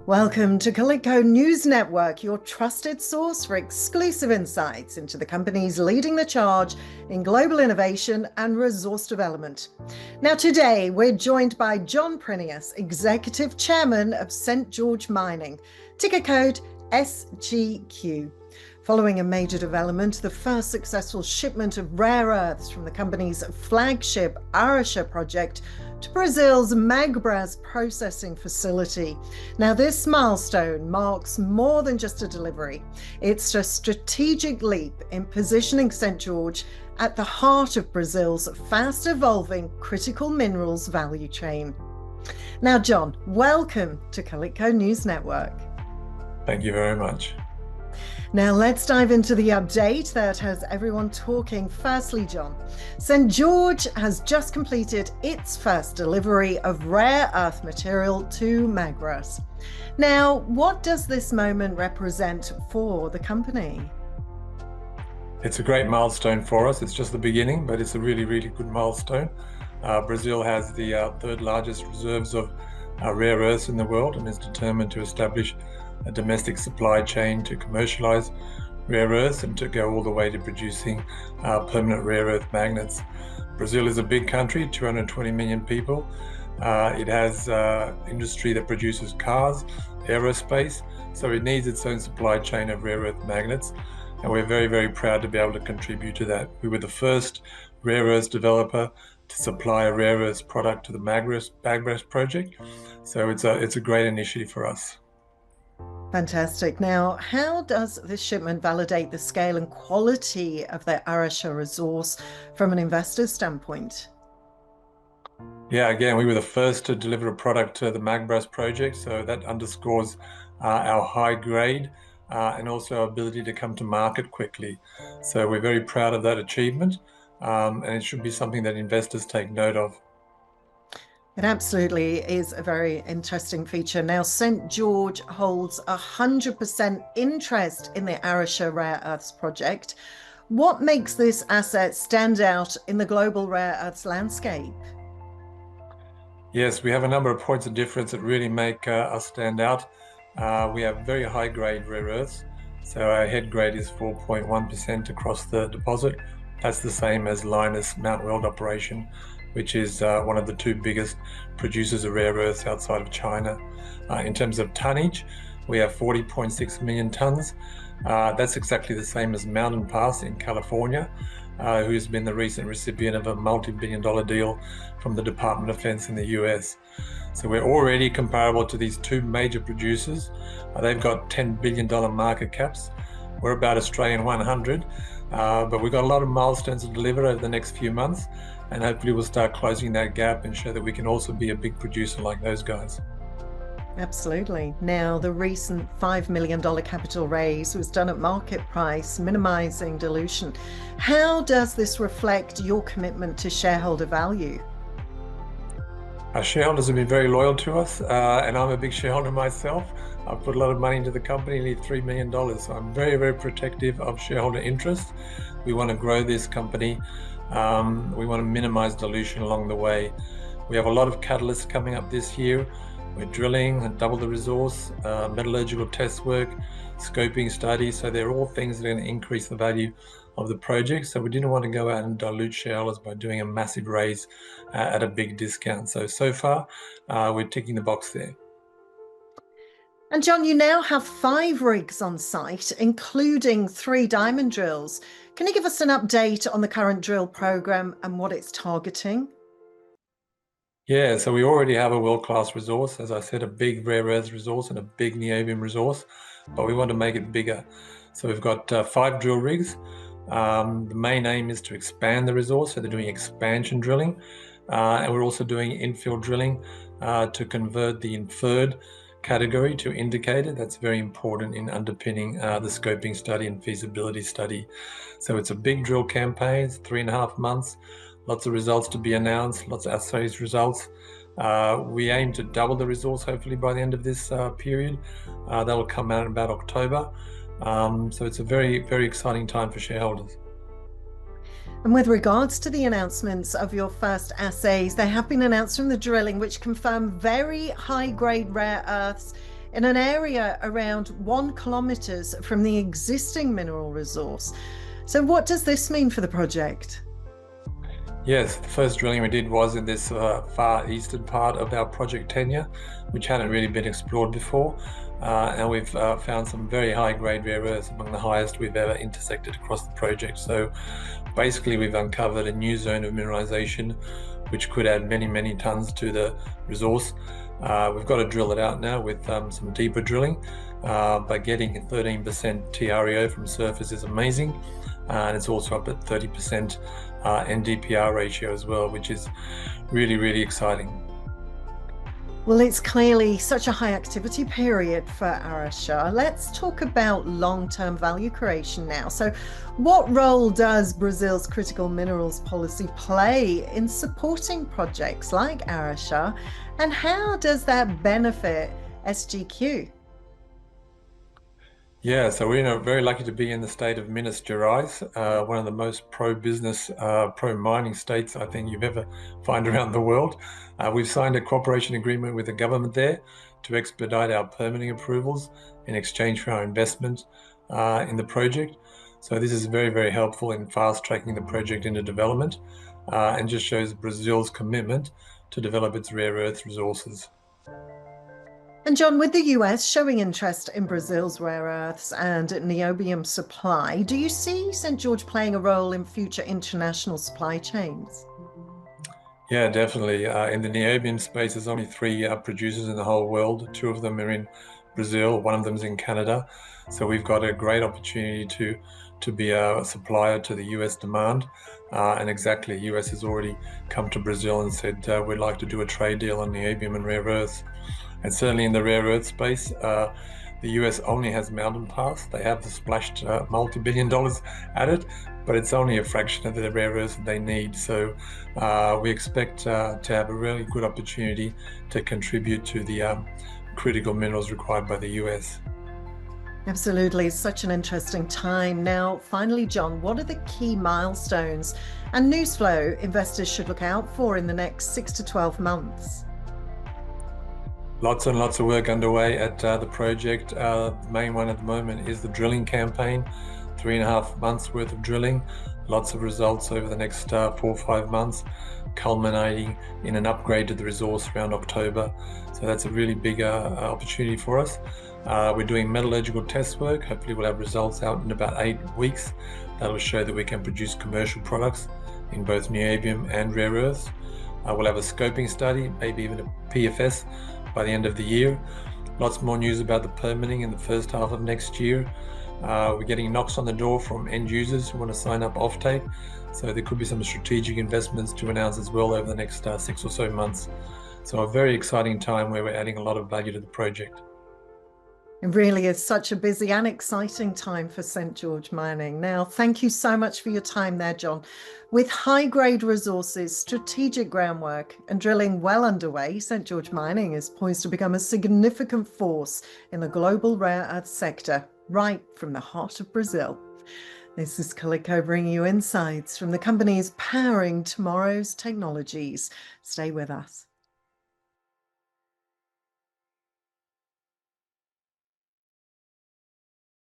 Welcome to Colicco News Network, your trusted source for exclusive insights into the companies leading the charge in global innovation and resource development. Now, today we're joined by John Prineas, Executive Chairman of St. George Mining, ticker code SGQ. Following a major development, the first successful shipment of rare earths from the company's flagship Araxá project to Brazil's Magbras processing facility. Now, this milestone marks more than just a delivery. It's a strategic leap in positioning St. George at the heart of Brazil's fast-evolving critical minerals value chain. Now, John, welcome to Colicco News Network. Thank you very much. Now let's dive into the update that has everyone talking. Firstly, John, St. George has just completed its first delivery of rare earth material to Magbras. Now, what does this moment represent for the company? It's a great milestone for us. It's just the beginning, but it's a really, really good milestone. Brazil has the third largest reserves of rare earths in the world and is determined to establish a domestic supply chain to commercialize rare earths and to go all the way to producing permanent rare earth magnets. Brazil is a big country, 220 million people. It has industry that produces cars, aerospace, so it needs its own supply chain of rare earth magnets. And we're very, very proud to be able to contribute to that. We were the first rare earths developer to supply a rare earths product to the Magbras project. So it's a great initiative for us. Fantastic. Now, how does this shipment validate the scale and quality of the Araxá resource from an investor's standpoint? Yeah, again, we were the first to deliver a product to the Magbras project, so that underscores our high grade and also our ability to come to market quickly. So we're very proud of that achievement, and it should be something that investors take note of. It absolutely is a very interesting feature. Now, St. George holds 100% interest in the Araxá Rare Earths project. What makes this asset stand out in the global rare earths landscape? Yes, we have a number of points of difference that really make us stand out. We have very high grade rare earths. So our head grade is 4.1% across the deposit. That's the same as Lynas Mount Weld operation, which is one of the two biggest producers of rare earths outside of China. In terms of tonnage, we have 40.6 million tons. That's exactly the same as Mountain Pass in California, who's been the recent recipient of a multi-billion-dollar deal from the Department of Defense in the US. So we're already comparable to these two major producers. They've got $10 billion market caps. We're about Australian 100, but we've got a lot of milestones to deliver over the next few months, and hopefully we'll start closing that gap and show that we can also be a big producer like those guys. Absolutely. Now, the recent $5 million capital raise was done at market price, minimizing dilution. How does this reflect your commitment to shareholder value? Our shareholders have been very loyal to us, and I'm a big shareholder myself. I've put a lot of money into the company, nearly $3 million. So I'm very, very protective of shareholder interest. We want to grow this company. We want to minimize dilution along the way. We have a lot of catalysts coming up this year. We're drilling and double the resource, metallurgical test work, scoping studies. So they're all things that are going to increase the value of the project. So we didn't want to go out and dilute shareholders by doing a massive raise at a big discount. So far, we're ticking the box there. And John, you now have 5 rigs on site, including 3 diamond drills. Can you give us an update on the current drill program and what it's targeting? Yeah, so we already have a world-class resource, as I said, a big rare earth resource and a big niobium resource, but we want to make it bigger. So we've got 5 drill rigs. The main aim is to expand the resource, so they're doing expansion drilling, and we're also doing infill drilling to convert the inferred category to indicated. That's very important in underpinning the scoping study and feasibility study. So it's a big drill campaign, it's 3.5 months, lots of results to be announced, lots of assays results. We aim to double the resource hopefully by the end of this period. That will come out in about October. So it's a very, very exciting time for shareholders. And with regards to the announcements of your first assays, they have been announced from the drilling, which confirm very high-grade rare earths in an area around 1 kilometre from the existing mineral resource. So what does this mean for the project? Yes, the first drilling we did was in this far eastern part of our project tenure, which hadn't really been explored before. And we've found some very high-grade rare earths, among the highest we've ever intersected across the project. So basically, we've uncovered a new zone of mineralization, which could add many, many tons to the resource. We've got to drill it out now with some deeper drilling, but getting 13% TREO from surface is amazing. And it's also up at 30% NdPr ratio as well, which is really, really exciting. Well, it's clearly such a high activity period for Arasha. Let's talk about long-term value creation now. So what role does Brazil's critical minerals policy play in supporting projects like Arasha, and how does that benefit SGQ? Yeah, so we're very lucky to be in the state of Minas Gerais, one of the most pro-business, pro-mining states I think you've ever find around the world. We've signed a cooperation agreement with the government there to expedite our permitting approvals in exchange for our investment in the project. So this is very, very helpful in fast-tracking the project into development and just shows Brazil's commitment to develop its rare earth resources. And John, with the US showing interest in Brazil's rare earths and niobium supply, do you see St. George playing a role in future international supply chains? Yeah, definitely. In the niobium space, there's only three producers in the whole world. Two of them are in Brazil, one of them's in Canada. So we've got a great opportunity to be a supplier to the US demand. And exactly, US has already come to Brazil and said we'd like to do a trade deal on niobium and rare earths. And certainly in the rare earth space, the US only has Mountain Pass. They have splashed multi-billion dollars at it, but it's only a fraction of the rare earths that they need. So we expect to have a really good opportunity to contribute to the critical minerals required by the US. Absolutely, such an interesting time. Now, finally, John, what are the key milestones and news flow investors should look out for in the next 6 to 12 months? Lots and lots of work underway at the project. The main one at the moment is the drilling campaign, 3.5 months worth of drilling, lots of results over the next 4 or 5 months, culminating in an upgrade to the resource around October. So that's a really big opportunity for us. We're doing metallurgical test work. Hopefully we'll have results out in about 8 weeks. That'll show that we can produce commercial products in both niobium and rare earths. We'll have a scoping study, maybe even a PFS by the end of the year. Lots more news about the permitting in the first half of next year. We're getting knocks on the door from end users who want to sign up offtake. So there could be some strategic investments to announce as well over the next 6 or so months. So a very exciting time where we're adding a lot of value to the project. It really is such a busy and exciting time for St. George Mining. Now, thank you so much for your time there, John. With high-grade resources, strategic groundwork, and drilling well underway, St. George Mining is poised to become a significant force in the global rare earth sector, right from the heart of Brazil. This is Kaliko bringing you insights from the companies powering tomorrow's technologies. Stay with us.